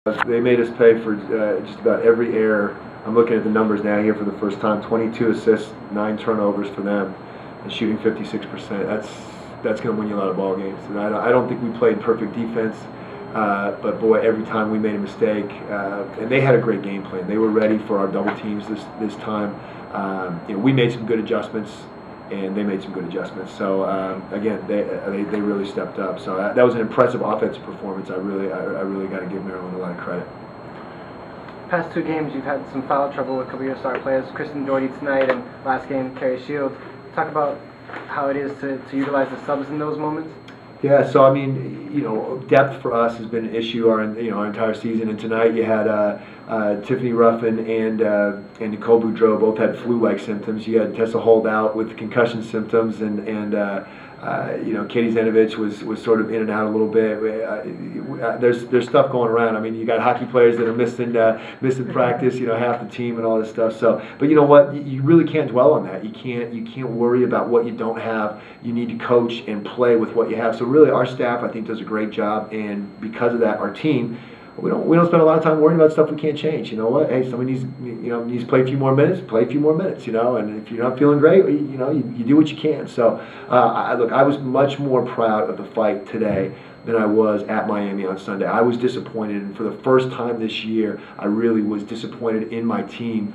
They made us pay for just about every error. I'm looking at the numbers now here for the first time. 22 assists, 9 turnovers for them, and shooting 56%. That's going to win you a lot of ball games. And I don't think we played perfect defense, but boy, every time we made a mistake, and they had a great game plan. They were ready for our double teams this time. We made some good adjustments, and they made some good adjustments. So again, they really stepped up. So that was an impressive offensive performance. I really got to give Maryland a lot of credit. Past 2 games, you've had some foul trouble with a couple of your star players, Kristen Doherty tonight, and last game, Carrie Shields. Talk about how it is to utilize the subs in those moments. Yeah, so I mean, depth for us has been an issue our entire season. And tonight you had Tiffany Ruffin and Nicole Boudreau both had flu-like symptoms. You had Tessa Holt out with concussion symptoms, and Katie Zenovich was sort of in and out a little bit. There's stuff going around. I mean, you got hockey players that are missing practice. Half the team and all this stuff. So, but you know what? You really can't dwell on that. You can't worry about what you don't have. You need to coach and play with what you have. So really, our staff I think does a great job, and because of that, our team. We don't spend a lot of time worrying about stuff we can't change. You know what? Hey, somebody needs to play a few more minutes. Play a few more minutes. And if you're not feeling great, you do what you can. So, look, I was much more proud of the fight today than I was at Miami on Sunday. I was disappointed, and for the first time this year, I really was disappointed in my team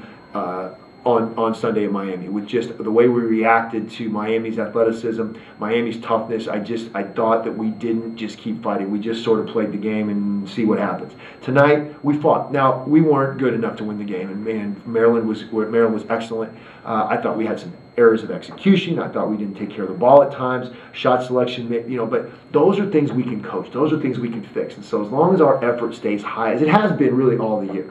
on Sunday in Miami, with just the way we reacted to Miami's athleticism, Miami's toughness. I thought that we didn't just keep fighting. We just sort of played the game and see what happens. Tonight, we fought. Now, we weren't good enough to win the game, and Maryland was excellent. I thought we had some errors of execution. I thought we didn't take care of the ball at times. Shot selection, but those are things we can coach. Those are things we can fix. And so as long as our effort stays high, as it has been really all the year,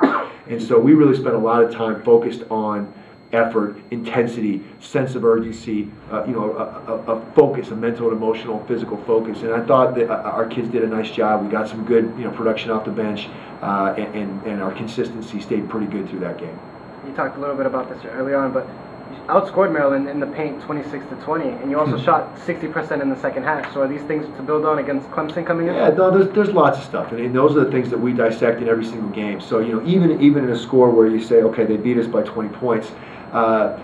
and so we really spent a lot of time focused on effort, intensity, sense of urgency, a focus, a mental and emotional, physical focus. And I thought that our kids did a nice job. We got some good, production off the bench, and our consistency stayed pretty good through that game. You talked a little bit about this early on, but you outscored Maryland in the paint 26-20, and you also shot 60% in the second half. So are these things to build on against Clemson coming in? Yeah, no, there's lots of stuff, and those are the things that we dissect in every single game. So even in a score where you say, okay, they beat us by 20 points. There's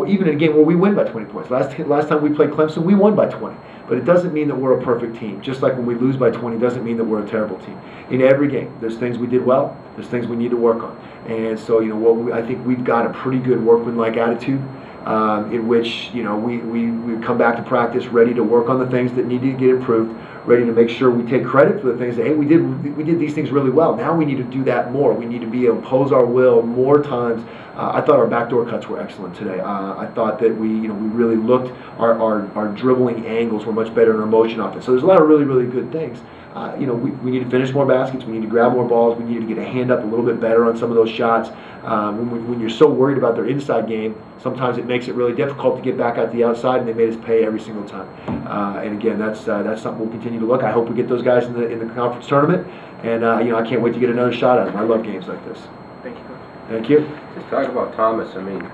even in a game where we win by 20 points. Last time we played Clemson, we won by 20. But it doesn't mean that we're a perfect team. Just like when we lose by 20 doesn't mean that we're a terrible team. In every game, there's things we did well, there's things we need to work on. And so, I think we've got a pretty good workmanlike attitude, in which, we come back to practice ready to work on the things that need to get improved, ready to make sure we take credit for the things that, hey, we did these things really well. Now we need to do that more. We need to be able to impose our will more times. I thought our backdoor cuts were excellent today. I thought that we really looked, our dribbling angles were much better in our motion offense. So there's a lot of really, really good things. We need to finish more baskets. We need to grab more balls. We need to get a hand up a little bit better on some of those shots. When you're so worried about their inside game, sometimes it makes it really difficult to get back out the outside, and they made us pay every single time. And again, that's something we'll continue to look. I hope we get those guys in the conference tournament, and I can't wait to get another shot at them. I love games like this. Thank you, Coach. Thank you. Just talk about Thomas. I mean,